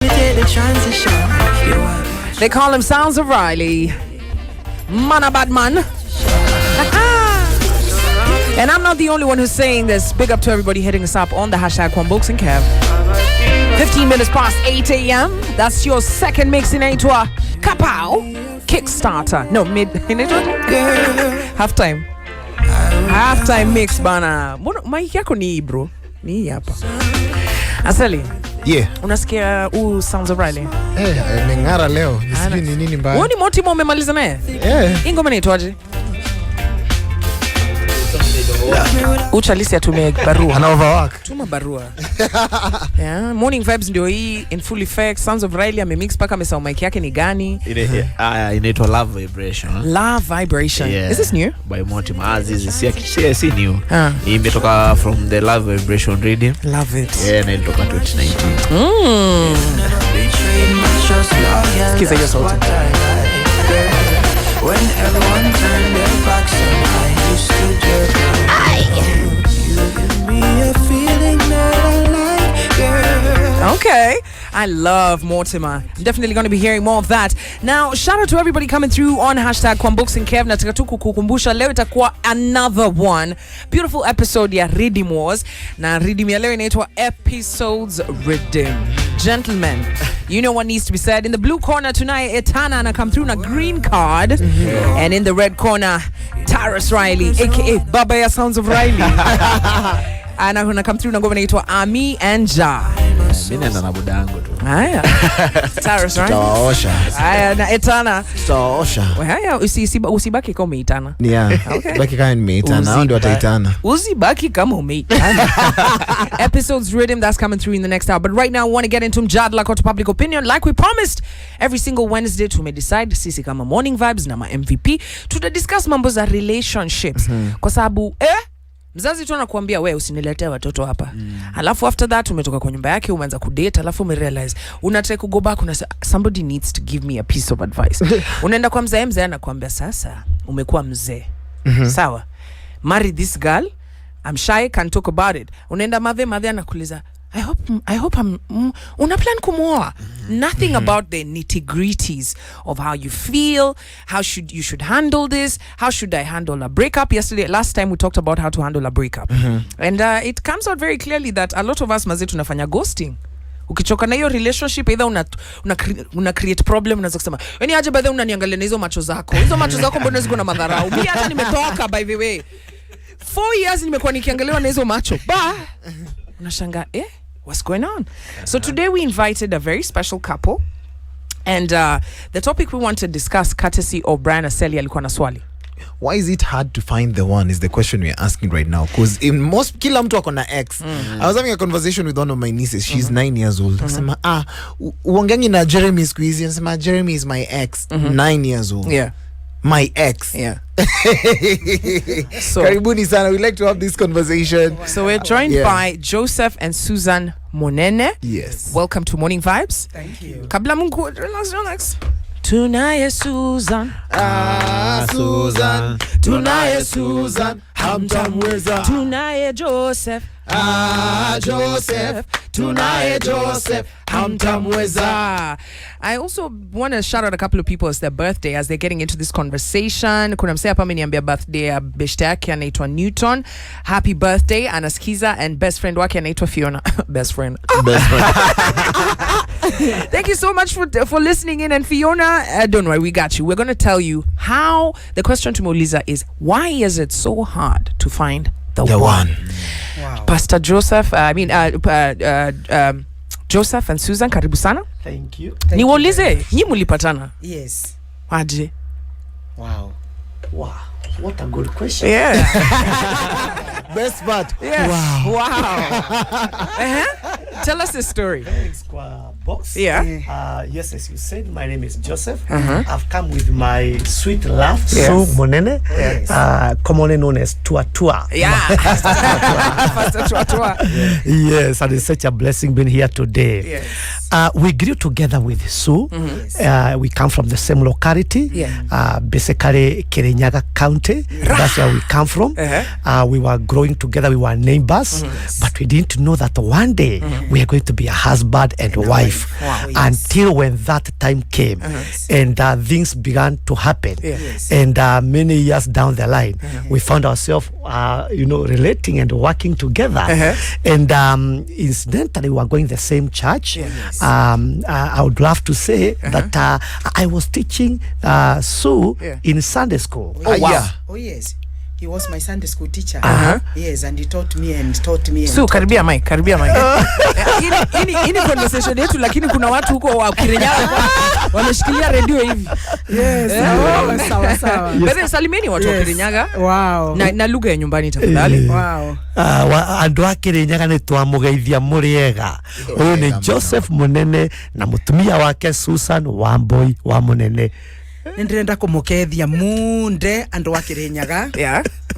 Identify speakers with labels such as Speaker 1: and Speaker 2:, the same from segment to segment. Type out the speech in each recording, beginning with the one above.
Speaker 1: They call him Sounds of Riley. Man a bad man. And I'm not the only one who's saying this. Big up to everybody hitting us up on the hashtag Kwambooks and Kev. 15 minutes past 8 a.m. That's your second mix in Aitwa. Kapow. Kickstarter. No, mid. Halftime. Halftime mix bana. Mic yako ni bro. Ni hapa. Asali.
Speaker 2: Yeah.
Speaker 1: Unasikia Sounds of Riley?
Speaker 2: Ningara leo. Nisijui ni nini mbaya.
Speaker 1: Wewe ni Motimo umemaliza naye? Ingoma inaitwaje? Uchalisi atumie barua.
Speaker 2: Ana overwork.
Speaker 1: Tuma barua. Yeah, Morning Vibes ndio hii in full effect. Sounds of Riley amemix paka amesahau mic yake ni gani?
Speaker 3: Inaitwa Love Vibration.
Speaker 1: Love Vibration.
Speaker 3: Yeah.
Speaker 1: Is this new?
Speaker 3: By Mortimer Aziz. Si new. Imetoka from the Love Vibration reading.
Speaker 1: Love it.
Speaker 3: Yeah, na ilitoka 2019.
Speaker 1: Kiza hiyo sauti.
Speaker 4: When everyone turned their backs on I used to just you give me a feeling that I like, girl.
Speaker 1: Okay, I love Mortimer. I'm definitely going to be hearing more of that. Now, shout out to everybody coming through on hashtag Kwambooks and Kev. Nataka tu kukukumbusha leo itakuwa another one. Beautiful episode ya Rhythm Wars. Na Rhythm ya leo inaitwa Episodes Rhythm. Gentlemen, you know what needs to be said. In the blue corner tonight, Etana ana come through na green card. And in the red corner, Taras Riley, aka Baba ya Sounds of Riley. Ana kuna come through na ngoma inaitwa Ami and Ja.
Speaker 3: Mimi naenda na buda yangu tu.
Speaker 1: Haya. Taras right?
Speaker 2: Taosha.
Speaker 1: Haya na Etana.
Speaker 2: Taosha.
Speaker 1: Haya usibaki kama umeitana.
Speaker 2: Yeah.
Speaker 1: Okay.
Speaker 2: Baki kama nimeitana. Hao ndio wataitana.
Speaker 1: Usibaki kama umeitana. Episodes Rhythm that's coming through in the next hour. But right now I want to get into mjadala kwa public opinion like we promised. Every single Wednesday tumedecide sisi kama Morning Vibes na ma MVP to discuss mambo za relationships. Kwa sababu mzazi tu anakuambia wewe usiniletee watoto hapa. Alafu after that umetoka kwa nyumba yake umeanza kudate, alafu umerealize unataka ku go back, unasema somebody needs to give me a piece of advice. Unaenda kwa mzee anakuambia sasa umekuwa mzee. Sawa. Marry this girl. I'm shy, can't talk about it. Unaenda madhe anakuuliza I hope I'm una plan kumuoa. Nothing about the nitty-gritties of how you feel, how you should handle this, how should I handle a breakup. Last time we talked about how to handle a breakup. And it comes out very clearly that a lot of us maze tunafanya ghosting. Ukichoka na hiyo relationship either una create problem, unaanza kusema yani aje by the way unaniangalia na hizo macho zako. Hizo macho zako mbona ziko na madharau? Mimi hata nimetoka by the way. 4 years nimekuwa nikiangaliwa na hizo macho. Unashanga what's going on? So today we invited a very special couple, and the topic we want to discuss, courtesy of Brian Aseli, alikuwa na swali.
Speaker 2: Why is it hard to find the one is the question we're asking right now, because in most kila mtu akona ex. I was having a conversation with one of my nieces. She's 9 years old. Nasema uongeangi na Jeremy squeeze. Nasema Jeremy is my ex. 9 years old.
Speaker 1: Yeah.
Speaker 2: My ex.
Speaker 1: Yeah. So
Speaker 2: Karibuni sana. We'd like to have this conversation.
Speaker 1: So we're joined by Joseph and Susan Monene.
Speaker 2: Yes.
Speaker 1: Welcome to Morning Vibes.
Speaker 4: Thank you.
Speaker 1: Kabla mungu, relax. Tunaye Susan.
Speaker 2: Susan. Tunaye Susan. Hamtamweza.
Speaker 1: Tunaye Joseph.
Speaker 2: Joseph. Tunaye Joseph. Hamtamweza.
Speaker 1: I also want to shout out a couple of people as their birthday as they're getting into this conversation. Kuna msee hapa ameniambia birthday ya beshte yake anaitwa Newton. Happy birthday anasikiza, and best friend wake anaitwa Fiona. Best friend. Thank you so much for listening in, and Fiona, don't worry, we got you. We're going to tell you how. The question to Moliza is, why is it so hard to find the one?
Speaker 4: Wow.
Speaker 1: Pastor Joseph, Joseph and Susan, karibu sana.
Speaker 4: Thank you.
Speaker 1: Niwaulize, nyi mulipatana?
Speaker 4: Yes.
Speaker 1: Aje?
Speaker 4: Wow. What a good question.
Speaker 1: Yeah.
Speaker 2: Best part.
Speaker 1: Yes. Wow. Tell us the story.
Speaker 4: Thanks, Box.
Speaker 1: Yeah.
Speaker 4: Yes, as you said, my name is Joseph. I've come with my sweet laugh,
Speaker 1: Yes.
Speaker 4: so Monene, commonly known as TWA.
Speaker 1: Yeah. Pastor Tua.
Speaker 4: Yes, and it's such a blessing being here today.
Speaker 1: Yes.
Speaker 4: We grew together with Sue. We come from the same locality.
Speaker 1: Yeah.
Speaker 4: Basically, Kirinyaga County. That's where we come from. We were growing together. We were neighbors, but we didn't know that one day
Speaker 5: we are going to be a husband and wife.
Speaker 1: Wow.
Speaker 5: Until when that time came, and things began to happen. And many years down the line, we found ourselves, relating and working together. And incidentally, we were going the same church. I would love to say that I was teaching Sue in Sunday school.
Speaker 1: Oh, wow.
Speaker 6: Oh yes, he was my Sunday school teacher. Yes, and he taught me.
Speaker 1: So karibia mic. Ini conversation yetu, lakini kuna watu huko wa Kirinyaga wameshikilia radio hivi.
Speaker 6: Yes. Sawa.
Speaker 1: Bebe salimeni watu wa Kirinyaga.
Speaker 6: Wow.
Speaker 1: Na lugha ya nyumbani tafadhali.
Speaker 6: Wow.
Speaker 5: Andu a Kirinyaga ni twamugeithia muriega. Uyu ni Joseph Munene na mutumia wake Susan Wamboi wa Munene.
Speaker 6: Ndirenda kumukethia munde andu wa Kirinyaga.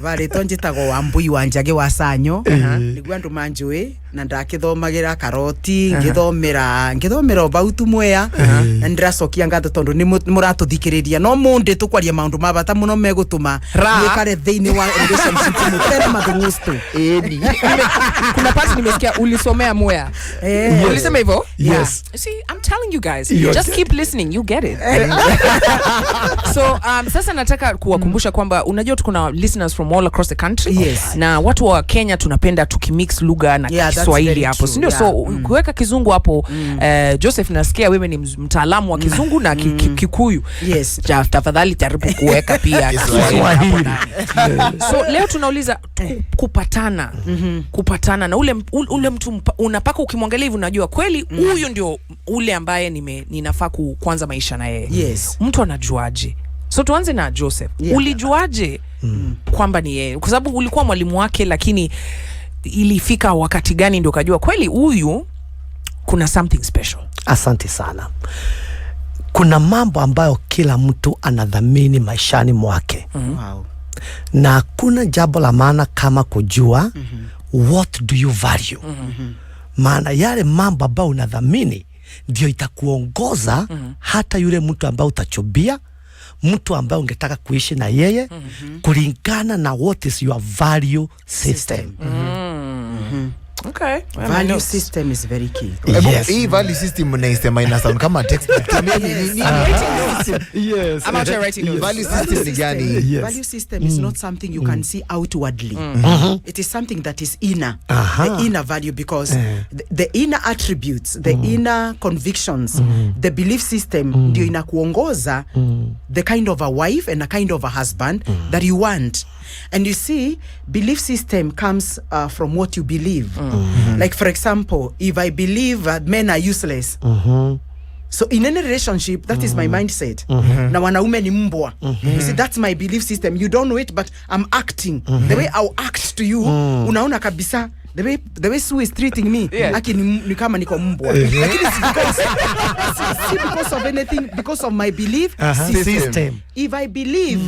Speaker 6: Baritwo njitagwo Wambui wa Njage wa Sanyo. Niguo andu manjui na ndakithomagira Karoti, ngithomera bautu mwea na ndiracokia ngatho tondu ni muratuthikiriria no munde tukwaria maundu mabata muno megutuma nikare thiini wa relationship mutere mathungustu.
Speaker 1: Kuna part nimesikia ulisomea mwea. Ulisema hivyo?
Speaker 5: Yes.
Speaker 1: See, I'm telling you guys, just keep listening, you get it. So sasa nataka kuwakumbusha kwamba unajua tuko na listeners from all across the country. Na watu wa Kenya tunapenda tukimix lugha na Kiswahili hapo, si ndio? So kuweka Kizungu hapo, Joseph, nasikia wewe ni mtaalamu wa Kizungu na Kikuyu. Tafadhali jaribu kuweka pia Kiswahili. So leo tunauliza kupatana na ule mtu unapaka ukimwangalia hivi unajua kweli huyu ndio ule ambaye ninafaa kuanza maisha na yeye. Mtu anajuaje? So tuanze na Joseph. Ulijuaje kwamba ni yeye? Kwa sababu ulikuwa mwalimu wake, lakini ilifika wakati gani ndio kujua kweli huyu kuna something special?
Speaker 5: Asante sana. Kuna mambo ambayo kila mtu anadhamini maishani mwake.
Speaker 6: Wow.
Speaker 5: Na kuna jambo la maana kama kujua what do you value. Maana yale mambo ambayo unadhamini ndio itakuongoza hata yule mtu ambaye utachobia, mtu ambaye ungetaka kuishi na yeye kulingana na what is your value system.
Speaker 1: Okay.
Speaker 6: Value system is very key.
Speaker 2: Hii value system unaisema ina sound kama textbook.
Speaker 5: Yes.
Speaker 1: I'm actually writing notes.
Speaker 2: Value system ni gani?
Speaker 6: Value system is not something you can see outwardly. It is something that is inner. The inner value, because the inner attributes, the inner convictions, the belief system ndio inakuongoza the kind of a wife and a kind of a husband that you want. And you see, belief system comes from what you believe. Like, for example, if I believe that men are useless, so in any relationship, that is my mindset. Na wanaume ni mbwa. You see, that's my belief system. You don't know it, but I'm acting. The way I'll act to you, unaona kabisa, the way Sue is treating me, aki ni kama niko mbwa. Lakini because of anything, because of my belief system. If I believe,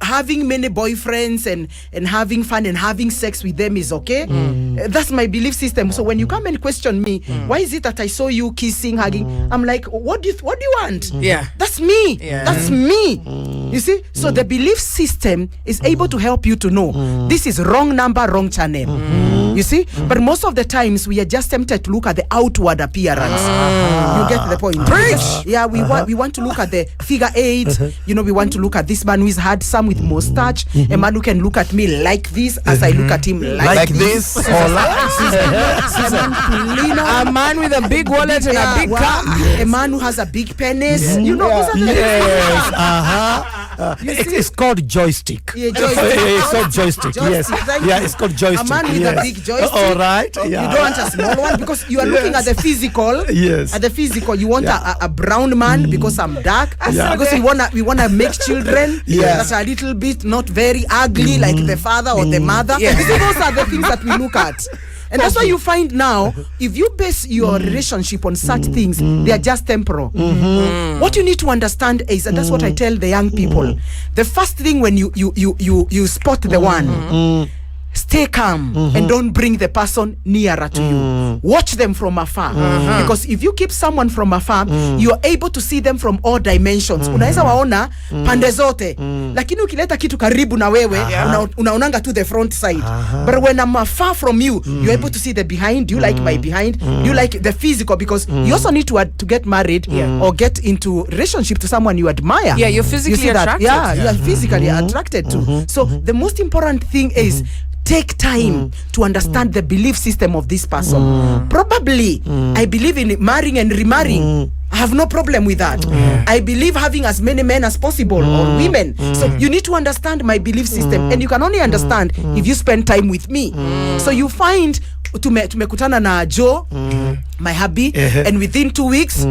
Speaker 6: having many boyfriends and having fun and having sex with them is okay, that's my belief system. So when you come and question me, why is it that I saw you kissing, hugging? I'm like, what do you want? That's me. That's me. You see? So the belief system is able to help you to know this is wrong number, wrong channel. You see? But most of the times we are just tempted to look at the outward appearance. You get the point? Yeah, we want to look at the figure 8. We want to look at this man who is handsome with mustache. A man who can look at me like this as I look at him like this.
Speaker 5: Or like
Speaker 1: a man with a big wallet and a big car.
Speaker 6: A man who has a big penis. Those are the
Speaker 5: it's called joystick. It's called joystick. Yes. It's called joystick.
Speaker 6: A man with a big joystick.
Speaker 5: All right.
Speaker 6: You don't want a small one because you are looking at the physical.
Speaker 5: Yes.
Speaker 6: At the physical, you want a brown man because I'm dark. Because we wanna make children that are a little bit not very ugly like the father or the mother. Those are the things that we look at. And that's why you find now, if you base your relationship on such things, they are just temporal. What you need to understand is, and that's what I tell the young people, the first thing when you spot the one, stay calm and don't bring the person nearer to you. Watch them from afar. Because if you keep someone from afar, you're able to see them from all dimensions. Unaweza waona pande zote. Lakini ukileta kitu karibu na wewe, unaonanga to the front side. But when I'm far from you, you're able to see the behind. Do you like my behind? Do you like the physical? Because you also need to get married or get into relationship to someone you admire.
Speaker 1: Yeah, you're physically attracted.
Speaker 6: You're physically attracted to. So the most important thing is take time to understand the belief system of this person. Probably, I believe in marrying and remarrying. I have no problem with that. I believe having as many men as possible or women. So you need to understand my belief system, and you can only understand if you spend time with me. So you find tumekutana na Joe, my hubby, and within 2 weeks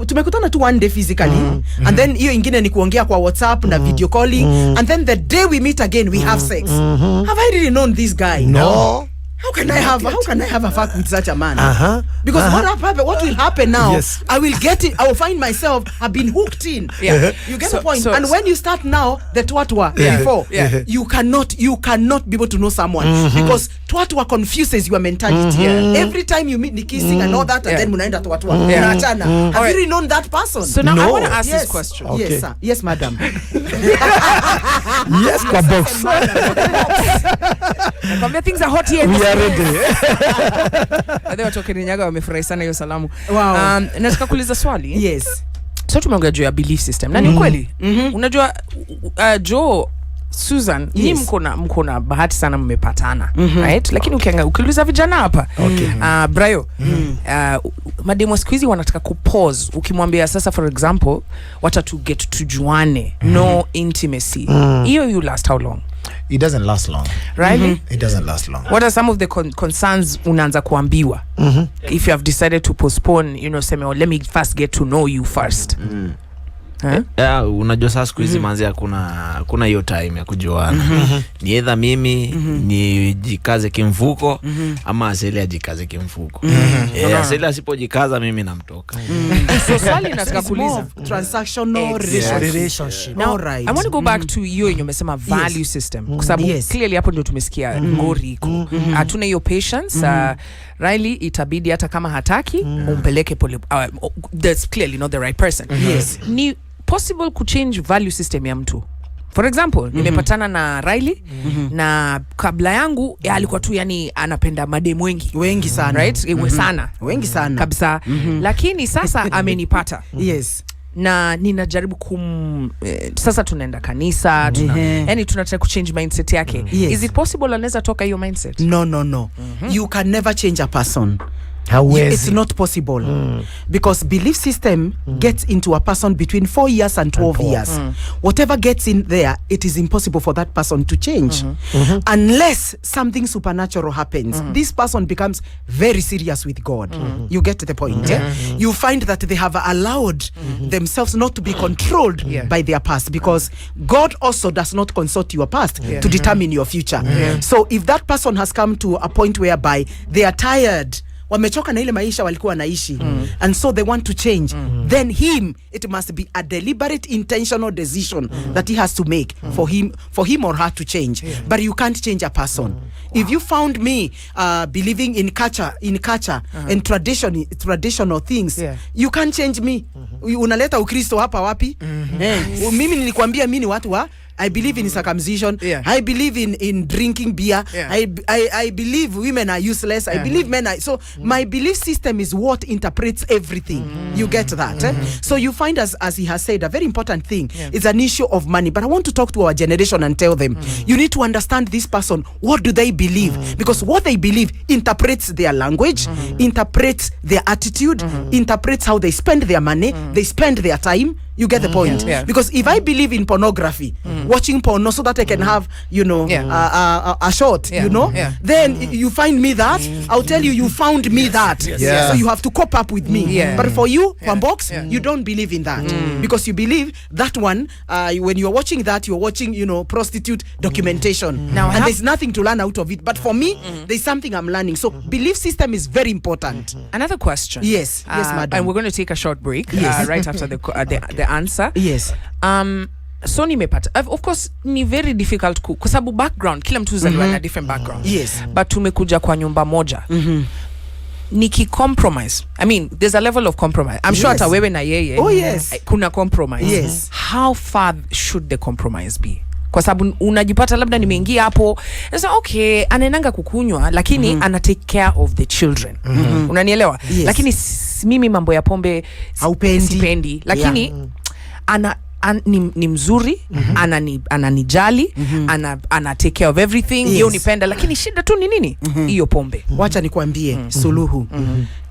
Speaker 6: tumekutana tu one day physically, and then hiyo ingine ni kuongea kwa WhatsApp na video calling, and then the day we meet again we have sex. Have I really known this guy?
Speaker 5: No.
Speaker 6: How can I have a fuck with such a man? Because what will happen now?
Speaker 5: Yes.
Speaker 6: I will get it. I will find myself. I've been hooked in. You get the point. And when you start now, the twatwa before, you cannot be able to know someone because twatwa confuses your mentality. Every time you meet ni kissing and all that, and then munaenda twatwa. Unaachana. Have you really known that person?
Speaker 1: So now I want to ask this question.
Speaker 5: Okay.
Speaker 6: Yes, sir. Yes, madam.
Speaker 5: Yes, kwa box.
Speaker 1: Things are hot here.
Speaker 5: We are ready.
Speaker 1: Adhe watu Kirinyaga wamefurahi sana hiyo salamu.
Speaker 6: Wow.
Speaker 1: Nataka kuuliza swali.
Speaker 6: Yes.
Speaker 1: So tumeongea juu ya belief system. Na ni kweli. Unajua Joe, Susan, ni mko na bahati sana mmepatana, right? Lakini ukiuliza vijana hapa, Brayo, mademo siku hizi wanataka kupause. Ukimwambia sasa for example, wacha to get tujuane, no intimacy. Hiyo you last how long?
Speaker 2: It doesn't last long.
Speaker 1: Really?
Speaker 2: It doesn't last long.
Speaker 1: What are some of the concerns unaanza kuambiwa? If you have decided to postpone, seme, let me first get to know you first.
Speaker 3: Unajua sasa siku hizi manzi kuna hiyo time ya kujuana. Ni either mimi ni jikaze kimfuko ama Aseli ajikaze kimfuko. Aseli asipojikaza mimi namtoka.
Speaker 1: So swali nataka kuuliza
Speaker 6: transactional relationship.
Speaker 1: Now, right. I want to go back to you in umesema value system. Kwa sababu clearly hapo ndio tumesikia ngori iko. Hatuna hiyo patience. Riley itabidi hata kama hataki umpeleke pole. That's clearly not the right person.
Speaker 6: Yes.
Speaker 1: Ni possible ku change value system ya mtu. For example, nimepatana na Riley na kabla yangu alikuwa tu yani anapenda mademu wengi
Speaker 6: sana,
Speaker 1: right? Sana
Speaker 6: wengi sana
Speaker 1: kabisa. Lakini sasa amenipata.
Speaker 6: Yes.
Speaker 1: Na ninajaribu sasa tunaenda kanisa, yani tunataka ku change mindset yake. Is it possible anaweza toka hiyo mindset?
Speaker 6: No. You can never change a person.
Speaker 5: It's
Speaker 6: not possible because belief system gets into a person between 4 years and 12 years. Whatever gets in there, it is impossible for that person to change unless something supernatural happens. This person becomes very serious with God. You get the point. You find that they have allowed themselves not to be controlled by their past, because God also does not consult your past to determine your future. So if that person has come to a point whereby they are tired, wamechoka na ile maisha walikuwa naishi, and so they want to change, then it must be a deliberate intentional decision that he has to make for him or her to change. But you can't change a person. If you found me believing in culture and traditional things, you can't change me. Unaleta Ukristo hapa wapi? Mimi nilikwambia mimi ni watu wa I believe in circumcision. I believe in drinking beer. I believe women are useless. I believe men are. So my belief system is what interprets everything. You get that? So you find, as he has said, a very important thing is an issue of money. But I want to talk to our generation and tell them, you need to understand this person. What do they believe? Because what they believe interprets their language, interprets their attitude, interprets how they spend their money, they spend their time. You get the point? Because if I believe in pornography, watching porno so that I can have, a shot, then you find me that, I'll tell you found me that. So you have to cope up with me. But for you, Kwambox, you don't believe in that. Because you believe that one, when you're watching that, you're watching, prostitute documentation. And there's nothing to learn out of it. But for me, there's something I'm learning. So belief system is very important.
Speaker 1: Another question.
Speaker 6: Yes, madam.
Speaker 1: And we're going to take a short break right after the answer.
Speaker 6: Yes.
Speaker 1: so nimepata of course ni very difficult kwa sababu background kila mtu zaliwa na different background.
Speaker 6: Yes.
Speaker 1: But tumekuja kwa nyumba moja. Niki compromise. I mean, there's a level of compromise. I'm sure hata wewe na yeye.
Speaker 6: Oh yes.
Speaker 1: Kuna compromise.
Speaker 6: Yes.
Speaker 1: How far should the compromise be? Kwa sababu unajipata labda nimeingia hapo, sasa okay, anaenanga kukunywa lakini ana take care of the children. Unanielewa?
Speaker 6: Yes.
Speaker 1: Lakini mimi mambo ya pombe sipendi. Lakini ni mzuri, ananijali, ana take care of everything. Hiyo nipenda, lakini shida tu ni nini? Hiyo pombe.
Speaker 6: Wacha nikwambie suluhu.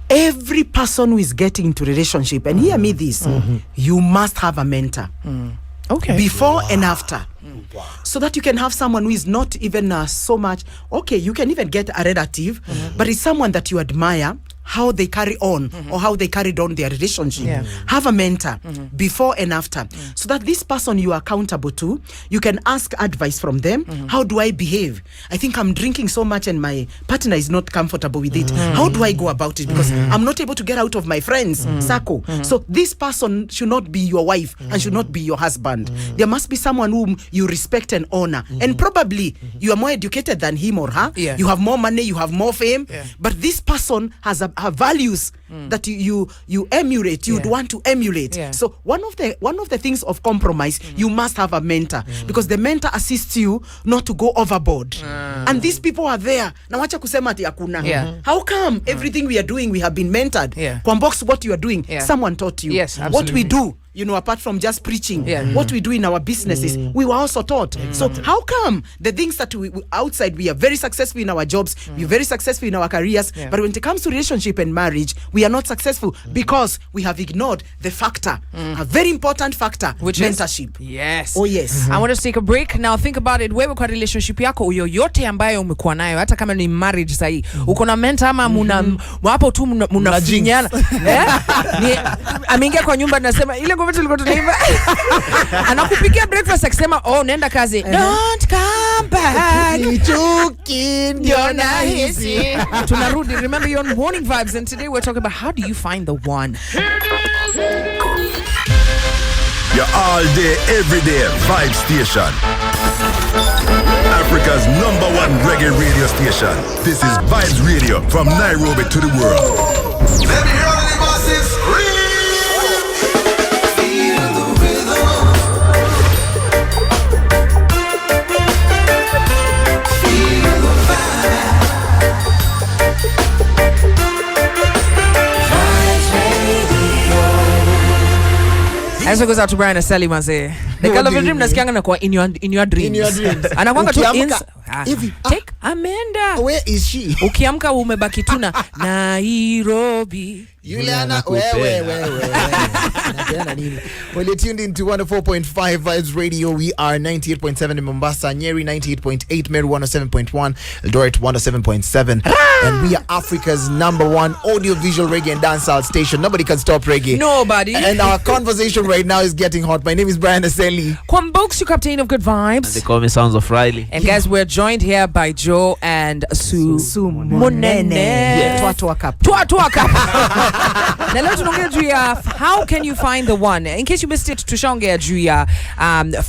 Speaker 6: Every person who is getting into relationship, and hear me this, you must have a mentor.
Speaker 1: Okay.
Speaker 6: Before and after. So that you can have someone who is not even so much, okay, you can even get a relative, but it's someone that you admire, how they carry on or how they carried on their relationship. Have a mentor before and after, so that this person you are accountable to, you can ask advice from them. How do I behave? I think I'm drinking so much and my partner is not comfortable with it. How do I go about it? Because I'm not able to get out of my friends circle. So this person should not be your wife and should not be your husband. There must be someone whom you respect and honor. And probably you are more educated than him or her. You have more money, you have more fame, but this person has have values that you emulate, you'd want to emulate. So one of the things of compromise, you must have a mentor, because the mentor assists you not to go overboard. And these people are there. Na wacha kusema ati hakuna. How come everything we are doing, we have been mentored? Kwambox, what you are doing, someone taught you. What we do, you know, apart from just preaching, what we do in our businesses, we were also taught. So how come the things that we outside, we are very successful in our jobs, we are very successful in our careers, but when it comes to relationship and marriage, we are not successful because we have ignored the factor, a very important factor, which mentorship.
Speaker 1: Yes.
Speaker 6: Oh yes.
Speaker 1: I want us to take a break. Now think about it. Wewe kwa relationship yako yoyote ambayo umekuwa nayo, hata kama ni marriage sahi, uko na mentor ama hapo tu mnafinyana. Ameingia kwa nyumba nasema ile ngoma tulikuwa tunaimba. Anakupikia breakfast akisema nenda kazi. Don't come back.
Speaker 2: Nichuki ndio nahisi.
Speaker 1: Tunarudi. Remember, you're on Morning Vibes, and today we're talking about how do you find the one.
Speaker 7: Your all day, every day vibe station. Africa's #1 reggae radio station. This is Vibes Radio from Nairobi to the world. Let me hear all the bosses scream.
Speaker 1: As it goes out to Brian Aseli maze. The girl of your dream nasikianga na kwa in your dreams.
Speaker 2: In your dreams.
Speaker 1: Anakuanga tu
Speaker 2: hivi.
Speaker 1: Take Amanda.
Speaker 2: Where is she?
Speaker 1: Ukiamka umebaki tu na Nairobi.
Speaker 2: Yule ana wewe. Well, you're tuned into 104.5 Vibes Radio. We are 98.7 in Mombasa, Nyeri 98.8, Meru 107.1, Eldoret 107.7, and we are Africa's #1 audio-visual reggae and dancehall station. Nobody can stop reggae.
Speaker 1: Nobody.
Speaker 2: And our conversation right now is getting hot. My name is Brian Aseli.
Speaker 1: Kwambox, your captain of good vibes.
Speaker 3: They call me Sounds of Riley.
Speaker 1: And guys, we're joined here by Joe and Su Munene.
Speaker 6: Twatwa Cup.
Speaker 1: Na leo tunaongea juu ya how can you find the one. In case you missed it, tushaongea juu ya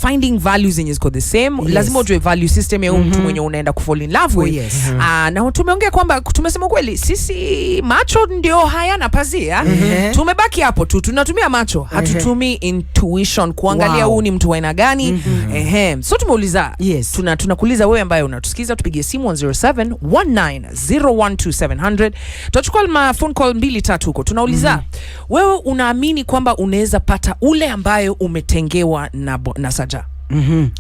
Speaker 1: finding values zenye ziko the same. Lazima ujue value system ya mtu mwenye unaenda kufall in love with. Na tumeongea kwamba tumesema kweli sisi macho ndio hayana pazia. Tumebaki hapo tu, tunatumia macho, hatutumii intuition kuangalia huu ni mtu wa aina gani. So tumeuliza, tunakuuliza wewe ambaye unatusikiza, tupigie simu 0719012700. Tutachukua phone call 2-3 huko. Tunauliza, wewe unaamini kwamba unaweza pata ule ambaye umetengewa na Saja?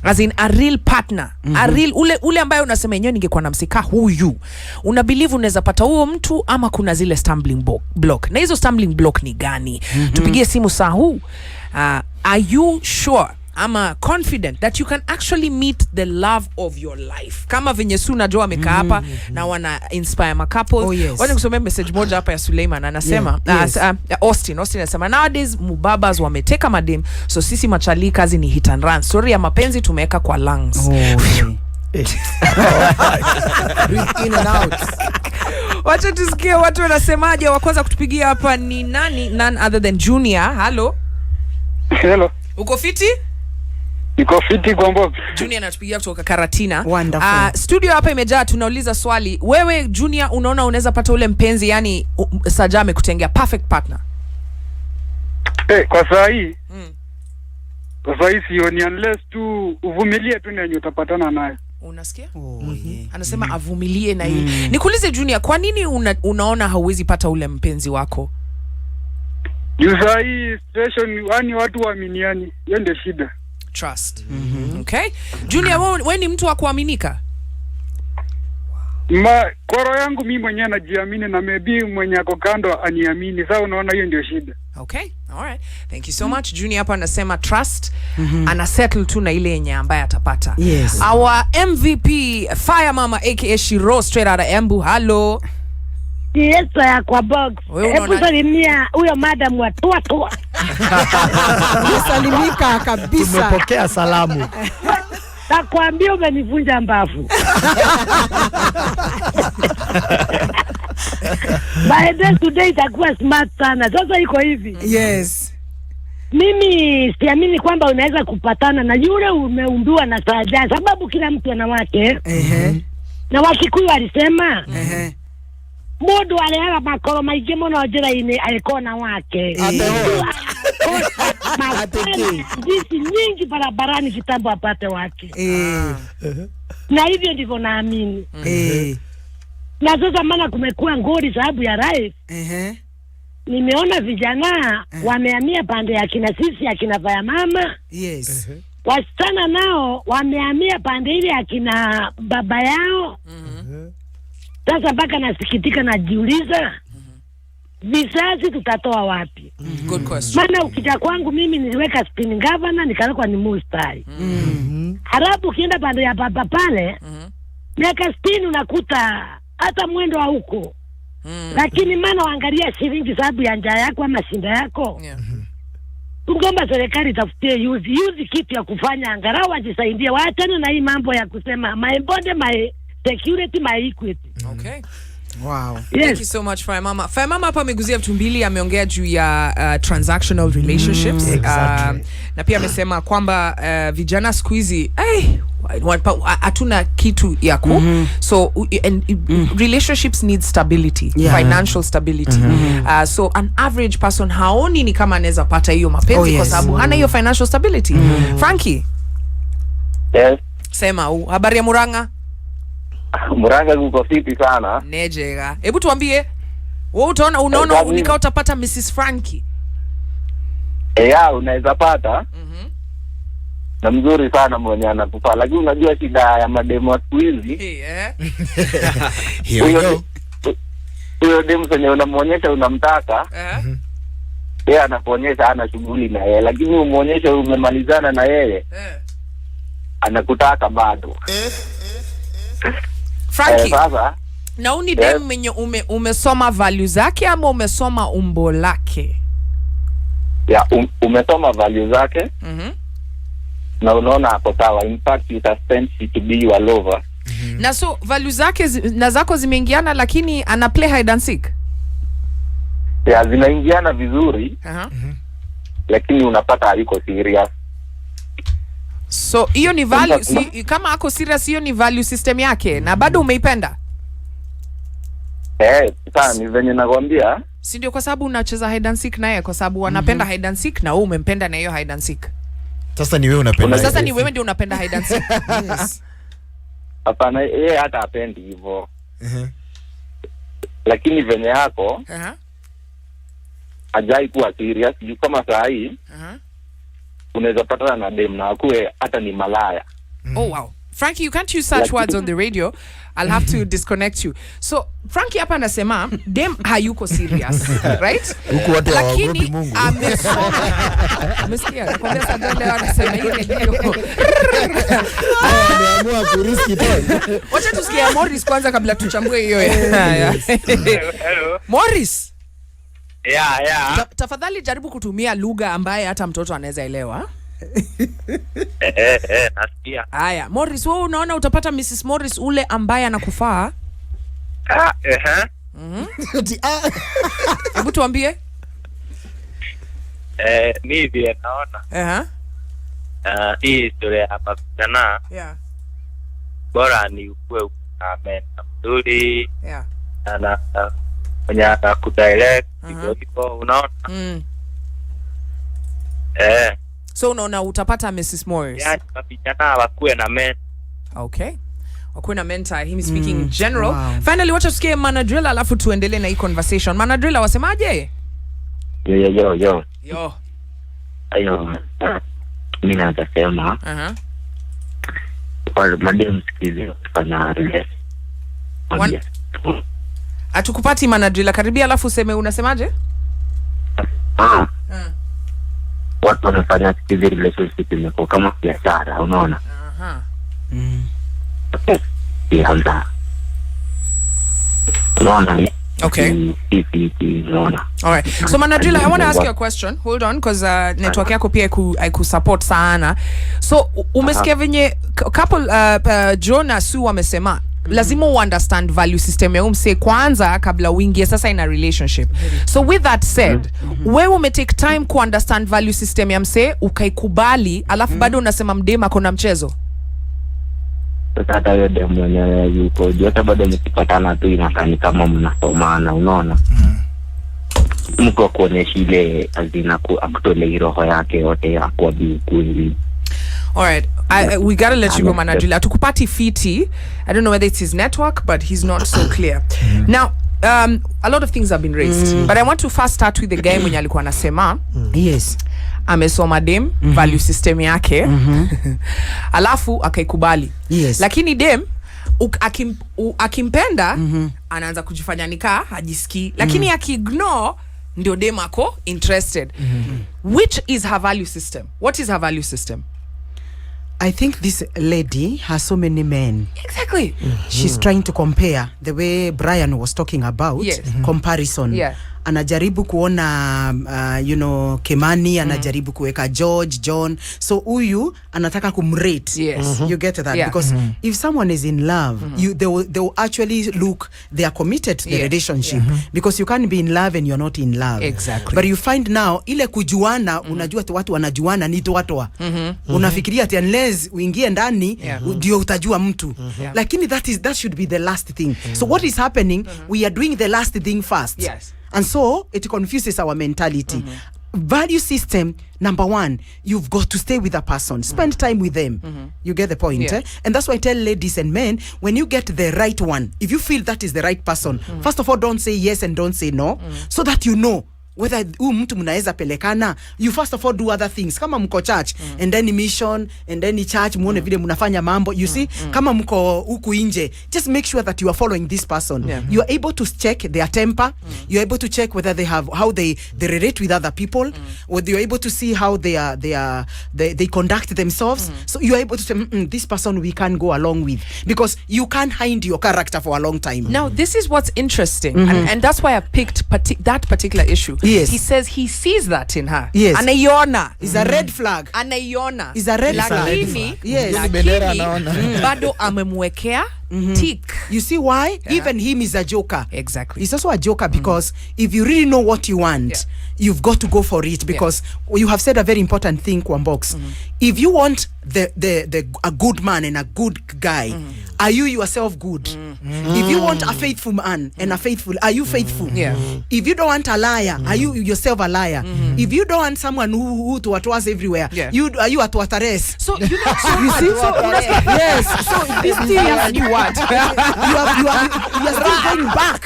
Speaker 1: As in a real partner, a real ule ambaye unasema yenyewe ningekuwa namsika huyu. Una believe unaweza pata huo mtu, ama kuna zile stumbling block? Na hizo stumbling block ni gani? Tupigie simu saa huu. Are you sure ama confident that you can actually meet the love of your life? Kama venye Suna Joe amekaa hapa na wana inspire ma couples. Wacha kusomea message moja hapa ya Suleiman anasema, Austin anasema, nowadays mubabas wameteka madem, so sisi machali kazi ni hit and run. Story ya mapenzi tumeweka kwa lungs.
Speaker 6: Breathe in and out.
Speaker 1: Wacha tusikie watu wanasemaje. Wa kwanza kutupigia hapa ni none other than Junior. Hello.
Speaker 8: Hello.
Speaker 1: Uko fiti?
Speaker 8: Niko fiti kwa Mbogo.
Speaker 1: Junior anatupigia kutoka Karatina.
Speaker 6: Wonderful.
Speaker 1: Studio hapa imejaa, tunauliza swali. Wewe Junior unaona unaweza pata ule mpenzi yani Sajame kutengea perfect partner?
Speaker 8: Kwa saa hii. Kwa saa hii sioni unless tu uvumilie tu ndio utapatana naye.
Speaker 1: Unasikia? Anasema avumilie na hii. Nikuulize Junior, kwa nini unaona hauwezi pata ule mpenzi wako?
Speaker 8: Saa hii situation yani watu waaminiani. Hiyo ndio shida.
Speaker 1: Trust. Okay. Junior, wewe ni mtu wa kuaminika?
Speaker 8: Kwa roho yangu mimi mwenyewe najiamini na maybe mwenye ako kando aniamini. Sasa unaona hiyo ndio shida.
Speaker 1: Okay. All right. Thank you so much. Junior hapa anasema trust. Ana settle tu na ile yenye ambaye atapata.
Speaker 6: Yes.
Speaker 1: Our MVP Fire Mama aka Shiro straight out of Embu. Hello.
Speaker 9: Yes, kwa box.
Speaker 1: Hebu
Speaker 9: salimia huyo madam wa tua.
Speaker 6: Salimika kabisa.
Speaker 5: Tumepokea salamu.
Speaker 9: Nakwambia umenivunja mbavu. By the today itakuwa smart sana. Sasa iko hivi.
Speaker 6: Yes.
Speaker 9: Mimi siamini kwamba unaweza kupatana na yule umeumbiwa na Saja, sababu kila mtu ana wake. Na Wakikuyu alisema Mundu aliaga makoro maingĩ mũno njĩra-inĩ alikuwa na wake. Jinsi nyingi barabarani kitambo apate wake. Na hivyo ndivyo naamini. Na sasa maana kumekuwa ngori sababu ya rais. Nimeona vijana wamehamia pande ya kina sisi akina Faya Mama.
Speaker 6: Yes.
Speaker 9: Wasichana nao wamehamia pande ile akina baba yao. Sasa mpaka nasikitika najiuliza vizazi tutatoa wapi?
Speaker 1: Good question.
Speaker 9: Maana ukija kwangu mimi niliweka spin governor nikalekwa ni mustai. Halafu ukienda pande ya baba pale miaka 60 unakuta hata mwendo wa huko. Lakini maana waangalia shilingi sababu ya njaa yako ama shinda yako. Tungomba serikali itafutie yuzi kitu ya kufanya angalau wajisaidie, waachane na hii mambo ya kusema my body my security my equity.
Speaker 1: Okay.
Speaker 6: Wow.
Speaker 9: Yes.
Speaker 1: Thank you so much Fire Mama. Fire Mama hapa ameguzia vitu mbili, ameongea juu ya transactional relationships.
Speaker 5: Exactly.
Speaker 1: Na pia amesema kwamba vijana siku hizi hatuna kitu ya ku so relationships need stability, financial stability. So an average person haoni ni kama anaweza pata hiyo mapenzi kwa sababu hana hiyo financial stability. Frankie?
Speaker 10: Yes.
Speaker 1: Sema habari ya Muranga?
Speaker 10: Muranga kuko fiti sana.
Speaker 1: Nejega. Hebu tuambie, wewe unaona unikao utapata Mrs. Frankie?
Speaker 10: Unaweza pata. Na mzuri sana mwenye anakufaa, lakini unajua shida ya mademo wa siku hizi.
Speaker 2: Here we go.
Speaker 10: Huyo demu senye unamuonyesha unamtaka. Yeye anakuonyesha hana shughuli na yeye, lakini umuonyeshe umemalizana na yeye. Anakutaka bado.
Speaker 1: Frankie,
Speaker 10: sasa
Speaker 1: na uni dem mwenye umesoma value zake ama umesoma umbo lake?
Speaker 10: Umesoma value zake. Na unaona hapo sawa. In fact you suspend to be your lover.
Speaker 1: Na so value zake na zako zimeingiana, lakini ana play hide and seek?
Speaker 10: Zinaingiana vizuri. Lakini unapata hayuko serious.
Speaker 1: So hiyo ni value kama ako serious, hiyo ni value system yake na bado umeipenda?
Speaker 10: Sasa ni venye nakwambia.
Speaker 1: Si ndio, kwa sababu unacheza hide and seek naye, kwa sababu anapenda hide and seek na wewe umempenda na hiyo hide and seek.
Speaker 2: Sasa ni wewe unapenda.
Speaker 1: Sasa ni wewe ndio unapenda hide and seek. Yes.
Speaker 10: Hapana, yeye hata apendi hivyo. Lakini venye yako hajai kuwa serious. Juu kama saa hii unaweza patana na dem na akue hata ni malaya.
Speaker 1: Oh wow. Frankie, you can't use such words on the radio. I'll have to disconnect you. So Frankie hapa anasema dem hayuko serious, right?
Speaker 2: Huko watu hawaogopi Mungu.
Speaker 1: Amesoma. Umesikia? Nakwambia sasa leo anasema hiyo ndio.
Speaker 2: Ameamua kuriski tena.
Speaker 1: Wacha tusikie Morris kwanza kabla tuchambue hiyo. Hello. Morris. Tafadhali jaribu kutumia lugha ambaye hata mtoto anaweza elewa.
Speaker 10: Nasikia.
Speaker 1: Haya, Morris, wewe unaona utapata Mrs. Morris ule ambaye anakufaa? Hebu tuambie.
Speaker 10: Mimi naona. hii historia hapa vijana.
Speaker 1: Yeah.
Speaker 10: Bora ni ukue na menta mzuri.
Speaker 1: Yeah.
Speaker 10: Na kwenye kudirect iko unaona.
Speaker 1: So unaona utapata Mrs. Morris.
Speaker 10: Yaani vijana wakue na menta.
Speaker 1: Okay. Wakue na mentor, him speaking in general. Wow. Finally, wacha tusikie Manadrilla alafu tuendelee na hii conversation. Manadrilla wasemaje?
Speaker 10: Yo. Ayo. Mimi nasema. Kwa madem sikizi kana relate.
Speaker 1: Atukupati Manadrilla, karibia alafu useme unasemaje?
Speaker 10: Watu wanafanya sikizi relationship imekuwa kama biashara, unaona?
Speaker 1: Okay. All right. So Manadrilla, I want to ask you a question. Hold on, because network yako pia ku support sana. So umesikia venye couple John Sue wamesema lazima understand value system ya umse kwanza kabla uingie sasa in a relationship. So with that said, wewe umetake time ku understand value system ya mse ukaikubali alafu bado unasema mdema kona mchezo.
Speaker 10: Hata hiyo demo mwenyewe yuko hata bado mkipatana tu inafanya kama mnasomana, unaona? Mko kuonesha ile azina akutole roho yake yote ya kwa kweli.
Speaker 1: All right, we gotta let you go, Manadrilla. Tukupati fiti. I don't know whether it's his network, but he's not so clear. Now, a lot of things have been raised, but I want to first start with the guy mwenye alikuwa anasema.
Speaker 6: Yes.
Speaker 1: Amesoma dem value system yake alafu akaikubali.
Speaker 6: Yes.
Speaker 1: Lakini dem akimpenda anaanza kujifanya nikaa hajisikii, lakini akiignore ndio dem ako interested. Which is her value system? What is her value system?
Speaker 6: I think this lady has so many men.
Speaker 1: Exactly.
Speaker 6: She's trying to compare the way Brian was talking about.
Speaker 1: Yes.
Speaker 6: Comparison.
Speaker 1: Yeah.
Speaker 6: Anajaribu kuona Kimani, anajaribu kuweka George, John. So huyu anataka kumrate.
Speaker 1: Yes.
Speaker 6: You get that?
Speaker 1: Yeah.
Speaker 6: Because if someone is in love, they will actually look, they are committed to the relationship. Because you can't be in love and you're not in love.
Speaker 1: Exactly.
Speaker 6: But you find now, ile kujuana, unajua watu wanajuana ni toa. Unafikiria ati unless uingie ndani, ndio utajua mtu. Lakini that should be the last thing. So what is happening? We are doing the last thing first.
Speaker 1: Yes.
Speaker 6: And so it confuses our mentality. Value system, number one, you've got to stay with a person, spend time with them. You get the point.
Speaker 1: Yeah.
Speaker 6: And that's why I tell ladies and men, when you get the right one, if you feel that is the right person, first of all, don't say yes and don't say no, so that you know whether mtu mnaweza pelekana. You first of all do other things kama mko church and then mission and then church muone vile mnafanya mambo. You see, kama mko huku nje, just make sure that you are following this person. You are able to check their temper. You are able to check whether they have how they relate with other people, or you are able to see how they conduct themselves. So you are able to say this person we can go along with, because you can't hide your character for a long time.
Speaker 1: Now this is what's interesting, and that's why I picked that particular issue.
Speaker 6: Yes.
Speaker 1: He says he sees that in her.
Speaker 6: Yes.
Speaker 1: Anaiona.
Speaker 6: Is a red flag.
Speaker 1: Anaiona.
Speaker 6: Is a red flag.
Speaker 1: Lakini,
Speaker 6: Yes.
Speaker 1: bado amemwekea tick.
Speaker 6: You see why? Even him is a joker.
Speaker 1: Exactly.
Speaker 6: He's also a joker because if you really know what you want, you've got to go for it, because you have said a very important thing, Kwambox. If you want a good man and a good guy, are you yourself good? If you want a faithful man and a faithful, are you faithful? If you don't want a liar, are you yourself a liar? If you don't want someone who to us everywhere, are you at Watares?
Speaker 1: So you know,
Speaker 6: you see, yes. So this thing
Speaker 1: a new word.
Speaker 6: you are still going back.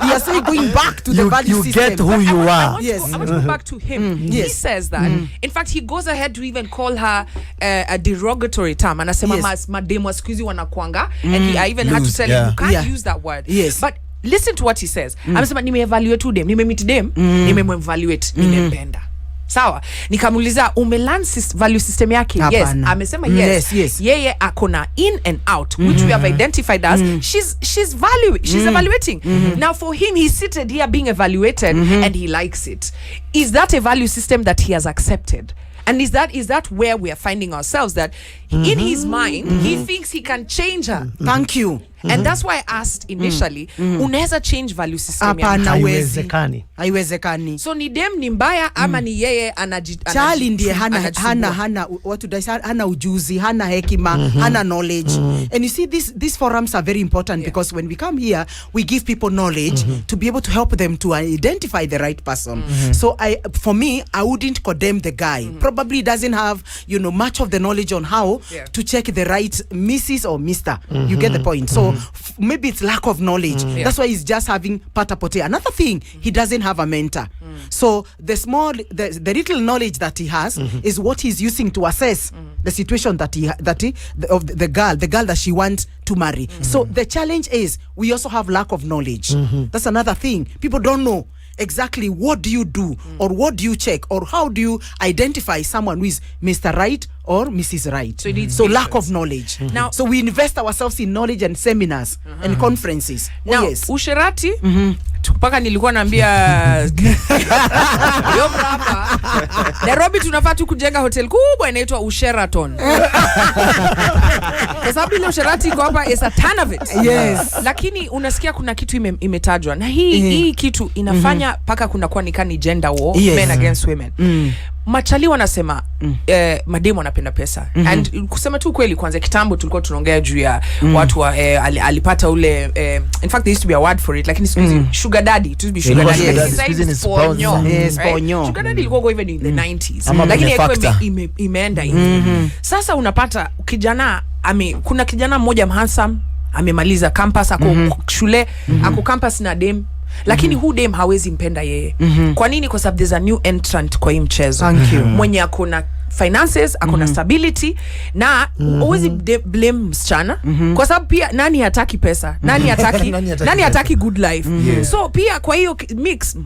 Speaker 6: You are still going back to the value
Speaker 5: you
Speaker 6: system.
Speaker 5: Get who you are.
Speaker 1: I want to go back to him. He says that. In fact, he goes ahead to even call her a derogatory term. Anasema mademu wa siku hizi wanakuanga, and I even had to tell him you can't use that word.
Speaker 6: Yes.
Speaker 1: But listen to what he says. Amesema nime-evaluate dem, nime-meet dem, nime-evaluate, nimempenda. Sawa, nikamuuliza umelan value system yake? Yes. Amesema yes. Yeye akona in and out, which we have identified as she's evaluating. Now for him, he's seated here being evaluated and he likes it. Is that a value system that he has accepted? And is that where we are finding ourselves, that in his mind he thinks he can change her?
Speaker 6: Thank you.
Speaker 1: And that's why I asked initially, unaweza change value system ya
Speaker 6: Hapana,
Speaker 5: Haiwezekani.
Speaker 6: haiwezekani.
Speaker 1: so ni dem ni mbaya ama ni yeye
Speaker 6: Charlie ndiye hana hana ujuzi, hana hekima, hana knowledge. And you see these forums are very important because when we come here we give people knowledge to be able to help them to identify the right person. So for me I wouldn't condemn the guy. Probably doesn't have much of the knowledge on how to check the right Mrs. or Mr. You get the point. So maybe it's lack of knowledge. That's why he's just having patapote. Another thing, he doesn't have a mentor. So the little knowledge that he has is what he's using to assess the situation of the girl that she wants to marry. So the challenge is we also have lack of knowledge. That's another thing. People don't know exactly what do you do or what do you check or how do you identify someone who is Mr. Right or Mrs. Right. So lack of knowledge.
Speaker 1: Now,
Speaker 6: so we invest ourselves in knowledge and seminars and conferences.
Speaker 1: Now, usherati mpaka nilikuwa naambia yo hapa Nairobi tunafaa tu kujenga hotel kubwa inaitwa Usheraton. Kwa sababu ile usherati iko hapa is a ton of it.
Speaker 6: Yes.
Speaker 1: Lakini unasikia kuna kitu imetajwa na hii kitu inafanya paka kuna kuwa nikani gender war, men against women. Machali wanasema mademu wanapenda pesa. And kusema tu kweli, kwanza kitambo tulikuwa tunaongea juu ya watu wa alipata ule in fact there used to be a word for it, lakini sugar daddy, it used to be sugar daddy.
Speaker 2: Ni sponyo.
Speaker 1: Sugar daddy ilikuwa even in the 90s. Lakini ilikuwa imeenda hivi. Sasa unapata kijana kuna kijana mmoja handsome amemaliza campus ako shule ako campus na dem, lakini who dem hawezi mpenda yeye. Kwa nini? Kwa sababu there's a new entrant kwa hii mchezo mwenye akona finances, akona stability, na always blame msichana kwa sababu pia nani hataki pesa, nani hataki good life. So pia kwa hiyo mix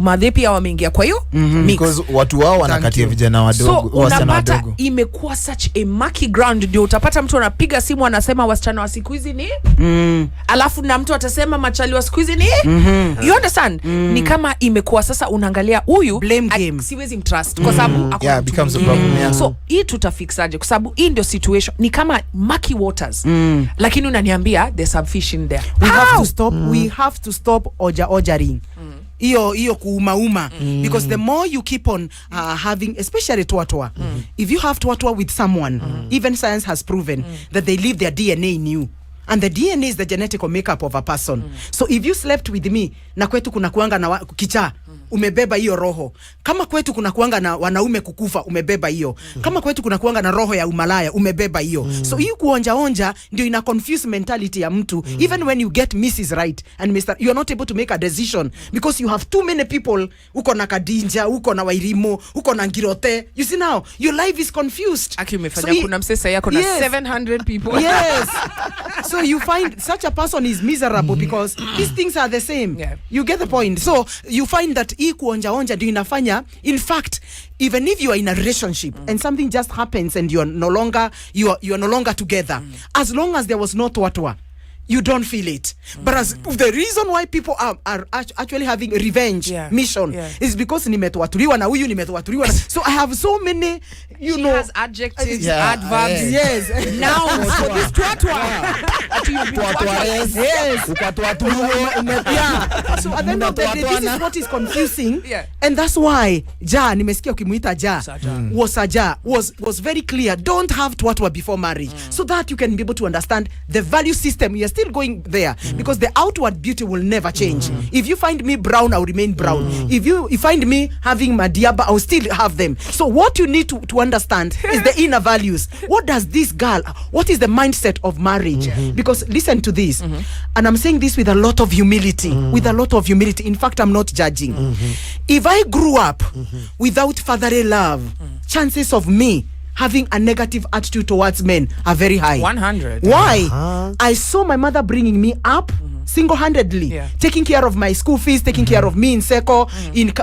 Speaker 1: madhe pia wameingia kwa hiyo mix
Speaker 2: because watu wao wanakatia vijana wadogo, wasichana wadogo.
Speaker 1: Imekuwa such a murky ground. Ndio utapata mtu anapiga simu anasema wasichana wa siku hizi ni alafu na mtu atasema machali wa siku hizi ni you understand. Ni kama imekuwa sasa unaangalia huyu
Speaker 6: blame game,
Speaker 1: siwezi mtrust kwa sababu
Speaker 2: becomes a problem.
Speaker 1: So hii tutafixaje? Kwa sababu hii ndio situation ni kama murky waters. Lakini unaniambia there's some fish in there.
Speaker 6: We have to stop Onjaring. Iyo kuuma because the more you keep on having, especially TWA, if you have TWA with someone, even science has proven that they leave their DNA in you. And the DNA is the genetic makeup of a person. So if you slept with me, na kwetu kuna kuanga na kichaa, umebeba hiyo roho. Kama kwetu kuna kuanga na wanaume kukufa, umebeba hiyo. Kama kwetu kuna kuanga na roho ya umalaya, umebeba hiyo. So hii kuonja ndio ina confuse mentality ya mtu. Even when you get Mrs. Right and Mr. you are not able to make a decision because you have too many people. Uko na Kadinja, uko na Wairimo, uko na Ngirote. You see now, your life is confused.
Speaker 1: Aki umefanya kuna msesa yako na 700 people.
Speaker 6: Yes. So you find such a person is miserable because these things are the same. You get the point. So you find that hii kuonja ndio inafanya, in fact, even if you are in a relationship and something just happens and you are no longer together, as long as there was no TWA, you don't feel it. But as the reason why people are actually having revenge mission is because nimetwatuliwa na huyu nimetwatuliwa. So I have so many,
Speaker 1: she has adjectives, adverbs, nouns for this twatwa.
Speaker 6: So at the end of the day, this is what is confusing, and that's why nimesikia ukimuita was very clear. Don't have twatwa before marriage, so that you can be able to understand the value system. You are still going there because the outward beauty will never change. If you find me brown, I'll remain brown. If you find me having madiaba, I'll still have them. So what you need to understand is the inner values. What does this girl, what is the mindset of marriage? Because listen to this, and I'm saying this with a lot of humility, In fact, I'm not judging. If I grew up without fatherly love, chances of me having a negative attitude towards men are very high.
Speaker 1: 100.
Speaker 6: Why? I saw my mother bringing me up single-handedly, taking care of my school fees, taking care of me in Seko,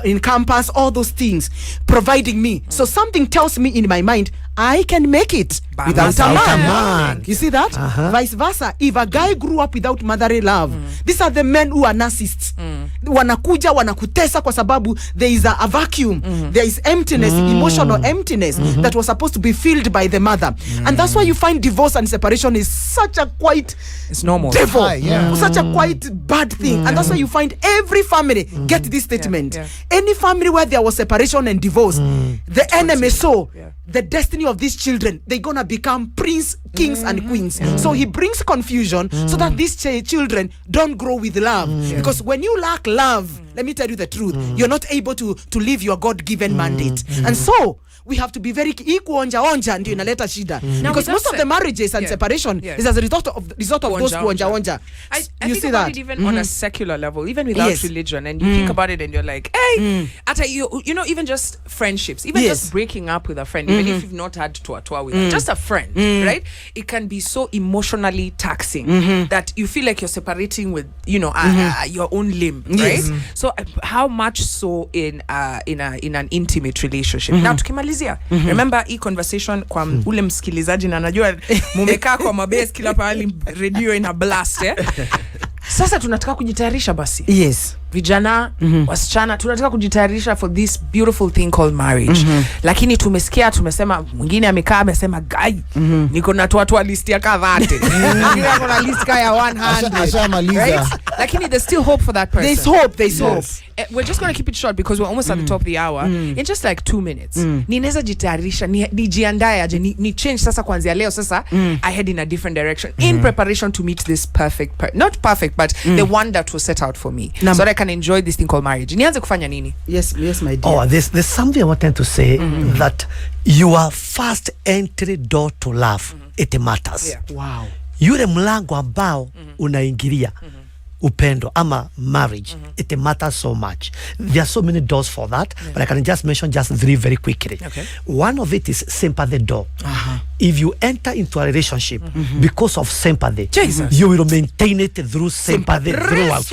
Speaker 6: in campus, all those things, providing me. So something tells me in my mind, I can make it without a man. You see that? Vice versa. If a guy grew up without motherly love, these are the men who are narcissists. Wanakuja, wanakutesa kwa sababu there is a vacuum. There is emptiness, emotional emptiness that was supposed to be filled by the mother. And that's why you find divorce and separation is such a quite devil. Such a quite bad thing. And that's why you find every family, get this statement. Any family where there was separation and divorce, the enemy saw the destiny of these children, they're gonna become prince, kings and queens. So he brings confusion so that these children don't grow with love. Because when you lack love, let me tell you the truth, you're not able to live your God-given mandate. And so we have to be very equal. Onja ndio inaleta shida. Because most of the marriages and separation is as a result of those onja.
Speaker 1: I think about it even on a secular level, even without religion, and you think about it and you're like, hey, you know, even just friendships, even just breaking up with a friend, even if you've not had TWA with just a friend, right? It can be so emotionally taxing that you feel like you're separating with, you know, your own limb, right? So how much so in an intimate relationship? Now tukimalizia, remember hii conversation kwa ule msikilizaji na najua mumekaa kwa mabase kila pahali radio ina blast Sasa tunataka kujitayarisha basi. Vijana, wasichana, tunataka kujitayarisha for this beautiful thing called marriage. Lakini tumesema mwingine amekaa amesema guy, niko na TWA list ya kadhate. Mwingine ako na list ya 100. Right? Lakini there's still hope for that person. There's hope. We're just going to keep it short because we're almost at the top of the hour. In just like 2 minutes. Ninaweza jitayarisha, nijiandae aje, ni change sasa kuanzia leo sasa. I head in a different direction in preparation to meet this not perfect, but the one that was set out for me. So that I can enjoy this thing called marriage. Nianze kufanya nini?
Speaker 6: Yes, my dear.
Speaker 5: Oh, there's something I wanted to say, that your first entry door to love, it matters.
Speaker 6: Wow.
Speaker 5: Yule mlango ambao unaingilia upendo ama marriage, it matters so much. There are so many doors for that, but I can just mention just 3 very quickly. One of it is sympathy door. If you enter into a relationship because of sympathy, you will maintain it through sympathy throughout.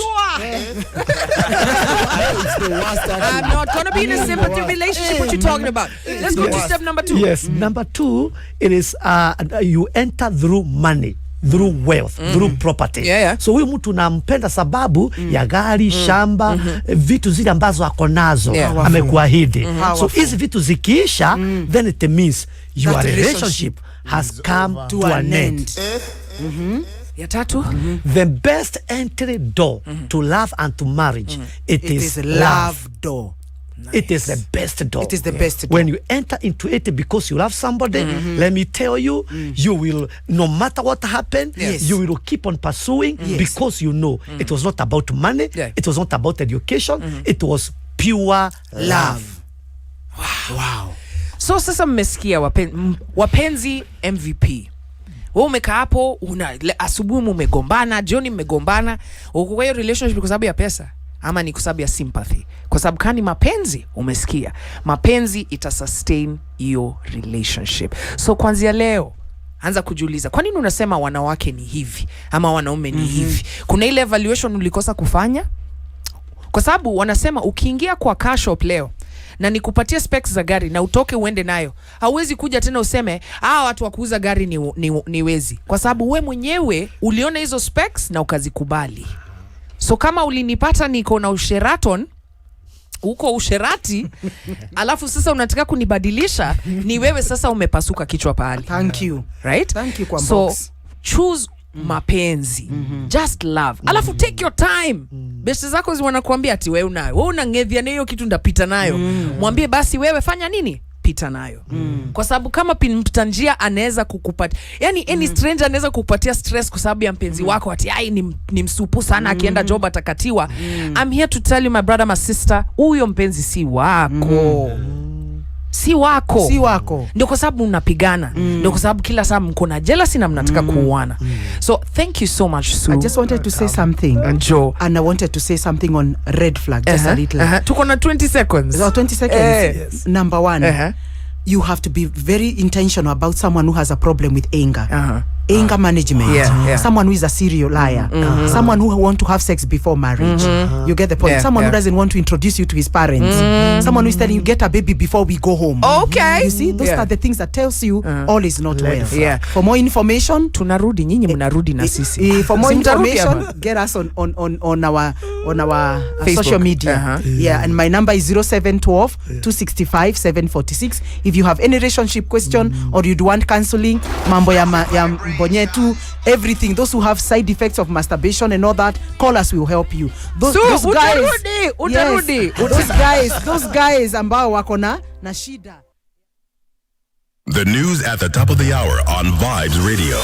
Speaker 1: I'm not gonna be in a sympathy relationship. What you talking about? Let's go to step number 2.
Speaker 5: Yes, number 2, it is you enter through money, through wealth, through property. So huyu mtu nampenda sababu ya gari, shamba, vitu zile ambazo ako nazo, amekuahidi. So hizi vitu zikiisha, then it means your relationship has come to an end.
Speaker 1: Ya tatu,
Speaker 5: the best entry door to love and to marriage, it is love door. Nice. It is the best door.
Speaker 6: It is the best door.
Speaker 5: When you enter into it because you love somebody, let me tell you, you will, no matter what happens, you will keep on pursuing because you know it was not about money, it was not about education, it was pure love.
Speaker 1: Wow. So sasa mmesikia wapenzi MVP. Wewe umekaa hapo, asubuhi mmegombana, jioni mmegombana, uko kwa hiyo relationship kwa sababu ya pesa ama ni kwa sababu ya sympathy? Kwa sababu kani mapenzi, umesikia, mapenzi ita sustain your relationship. So kuanzia leo anza kujiuliza, kwa nini unasema wanawake ni hivi ama wanaume ni hivi? Kuna ile evaluation ulikosa kufanya? Kwa sababu wanasema ukiingia kwa car shop leo na nikupatia specs za gari na utoke uende nayo, hauwezi kuja tena useme watu wa kuuza gari ni wezi, kwa sababu we mwenyewe uliona hizo specs na ukazikubali. So kama ulinipata niko na Sheraton uko usherati alafu sasa unataka kunibadilisha, ni wewe sasa umepasuka kichwa pale.
Speaker 6: Thank you.
Speaker 1: Right?
Speaker 6: Thank you kwa
Speaker 1: so
Speaker 6: box.
Speaker 1: Choose mapenzi. Just love. Alafu take your time. Best zako wanakuambia ati wewe unangevia na hiyo kitu ndapita nayo. Mwambie basi wewe fanya nini? Pita nayo. Kwa sababu kama mpita njia anaweza kukupatia, yani any stranger anaweza kukupatia stress kwa sababu ya mpenzi wako ati ni msupu sana akienda job atakatiwa. I'm here to tell you my brother, my sister, huyo mpenzi si wako. Si wako. Ndio kwa sababu mnapigana. Ndio kwa sababu kila saa mko na jealousy na mnataka kuuana. So thank you so much, Sue.
Speaker 6: I just wanted to say something. And I wanted to say something on red flag. Just a little.
Speaker 1: Tuko na 20 seconds.
Speaker 6: 20 seconds. Yes. Number 1. You have to be very intentional about someone who has a problem with anger. anger management, someone who is a serial liar, someone who want to have sex before marriage. You get the point. Someone who doesn't want to introduce you to his parents. Someone who is telling you get a baby before we go home.
Speaker 1: Okay.
Speaker 6: You see, those are the things that tells you all is not well. For more information,
Speaker 1: tunarudi nyinyi mnarudi na sisi.
Speaker 6: For more information, get us on our social media. And my number is 0712 265 746. If you have any relationship question or you'd want counseling, mambo ya mbonyetu, everything, those who have side effects of masturbation and all that, call us, we will help you. Those guys ambao wako na shida.
Speaker 7: The news at the top of the hour on Vibes Radio.